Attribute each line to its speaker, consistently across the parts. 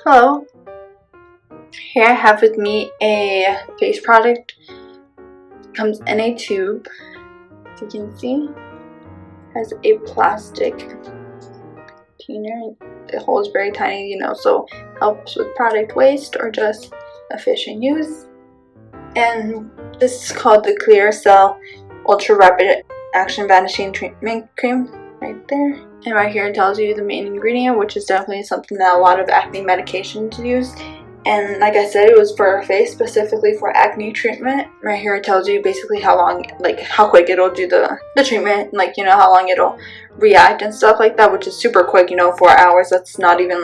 Speaker 1: Hello, here I have with me a face product. It comes in a tube, as you can see. It has a plastic container. It holds very tiny, so helps with product waste or just efficient use. And this is called the Clearasil Ultra Rapid Action Vanishing Treatment Cream, right there. And right here it tells you the main ingredient, which is definitely something that a lot of acne medications use. And like I said, it was for face, specifically for acne treatment. Right here it tells you basically how long, how quick it'll do the treatment, how long it'll react and stuff like that, which is super quick, 4 hours. That's not even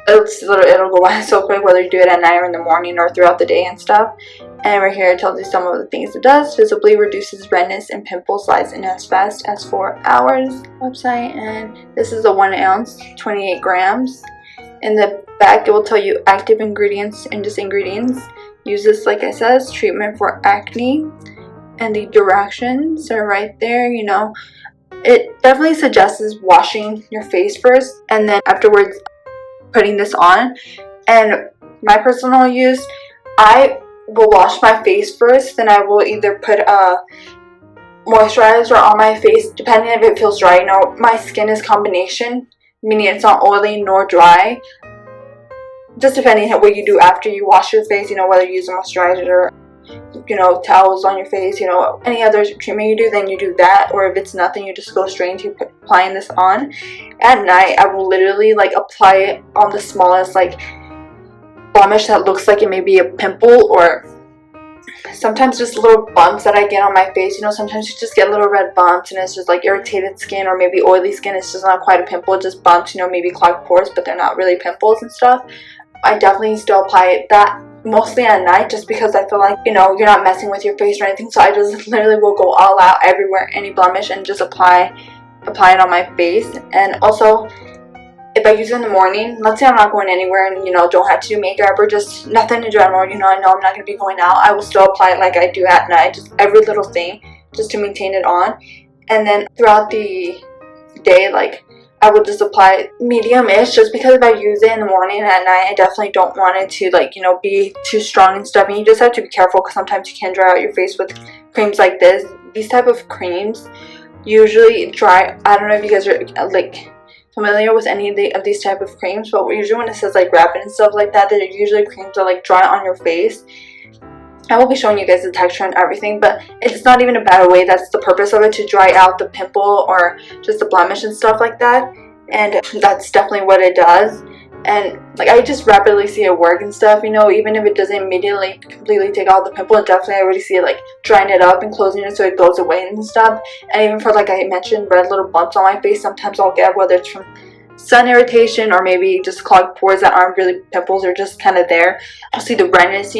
Speaker 1: it'll go by so quick, whether you do it at night or in the morning or throughout the day and stuff. And right here it tells you some of the things it does. Visibly reduces redness and pimple size in as fast as 4 hours. Website. And this is a 1 ounce, 28 grams. In the back it will tell you active ingredients and just ingredients. Use this, like I said, as treatment for acne. And the directions are right there. It definitely suggests washing your face first and then afterwards putting this on. And my personal use, I will wash my face first, then I will either put a moisturizer on my face, depending if it feels dry. My skin is combination, meaning it's not oily nor dry, just depending on what you do after you wash your face, whether you use a moisturizer, towels on your face, any other treatment you do, then you do that. Or if it's nothing, you just go straight into applying this on. At night I will literally apply it on the smallest blemish that looks like it may be a pimple, or sometimes just little bumps that I get on my face. Sometimes you just get little red bumps and it's just irritated skin, or maybe oily skin. It's just not quite a pimple, just bumps, maybe clogged pores, but they're not really pimples and stuff. I definitely still apply that mostly at night, just because I feel like you're not messing with your face or anything. So I just literally will go all out everywhere, any blemish, and just apply it on my face. And also, if I use it in the morning, let's say I'm not going anywhere and don't have to do makeup or just nothing in general, I know I'm not going to be going out, I will still apply it like I do at night, just every little thing, just to maintain it on. And then throughout the day, I will just apply it medium-ish, just because if I use it in the morning and at night, I definitely don't want it to be too strong and stuff. And you just have to be careful, because sometimes you can dry out your face with creams like this. These type of creams usually dry. I don't know if you guys are familiar with any of these type of creams, but usually when it says rapid and stuff like that, they're usually creams that dry on your face. I will be showing you guys the texture and everything, but it's not even a bad way. That's the purpose of it, to dry out the pimple or just the blemish and stuff like that. And that's definitely what it does. And I just rapidly see it work and stuff, even if it doesn't immediately completely take out the pimple. Definitely I already see it drying it up and closing it so it goes away and stuff. And even for I mentioned, red little bumps on my face, sometimes I'll get, whether it's from sun irritation or maybe just clogged pores that aren't really pimples, or just kind of there. I'll see the redness.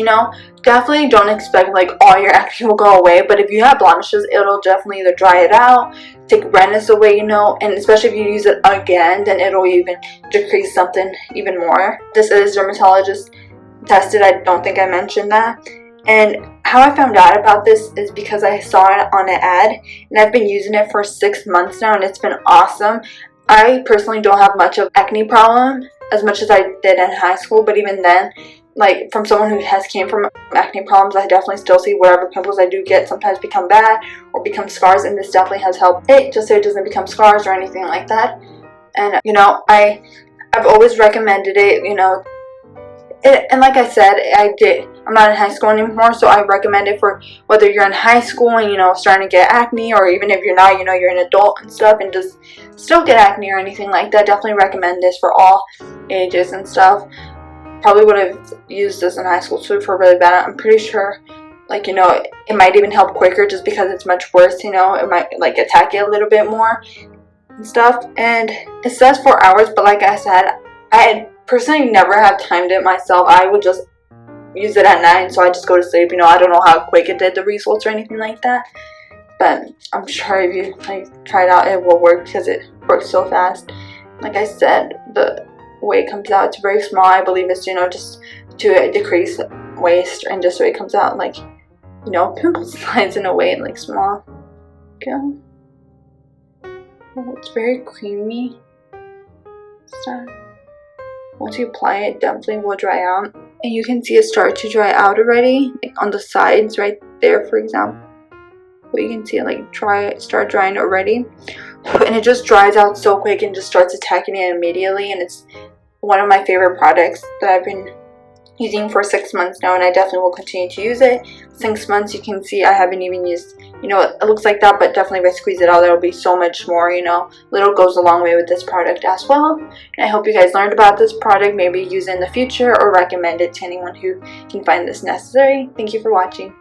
Speaker 1: Definitely don't expect all your acne will go away, but if you have blemishes, it'll definitely either dry it out, take redness away, and especially if you use it again, then it'll even decrease something even more. This is dermatologist-tested. I don't think I mentioned that. And how I found out about this is because I saw it on an ad, and I've been using it for 6 months now, and it's been awesome. I personally don't have much of acne problem as much as I did in high school, but even then, from someone who came from acne problems, I definitely still see whatever pimples I do get sometimes become bad or become scars, and this definitely has helped it, just so it doesn't become scars or anything like that. And I've always recommended it. And like I said, I'm not in high school anymore, so I recommend it for whether you're in high school and starting to get acne, or even if you're not, you're an adult and stuff and just still get acne or anything like that. Definitely recommend this for all ages and stuff. Probably would have used this in high school too for really bad. I'm pretty sure it might even help quicker, just because it's much worse. It might attack it a little bit more and stuff. And it says 4 hours, but like I said, I personally never have timed it myself. I would just use it at night, so I just go to sleep. I don't know how quick it did the results or anything like that, but I'm sure if you try it out, it will work, because it works so fast. Like I said, the way it comes out, it's very small. I believe it's just to decrease waste, and just so it comes out pimple size in a way, small. Go. Oh, it's very creamy stuff. once you apply it, definitely will dry out. And you can see it start to dry out already, like on the sides right there, for example. But you can see it like start drying already. And it just dries out so quick and just starts attacking it immediately. And it's one of my favorite products that I've been using for 6 months now, and I definitely will continue to use it. 6 months, you can see I haven't even used, you know, it looks like that, but definitely if I squeeze it out, there will be so much more, you know. Little goes a long way with this product as well. And I hope you guys learned about this product, maybe use it in the future or recommend it to anyone who can find this necessary. Thank you for watching.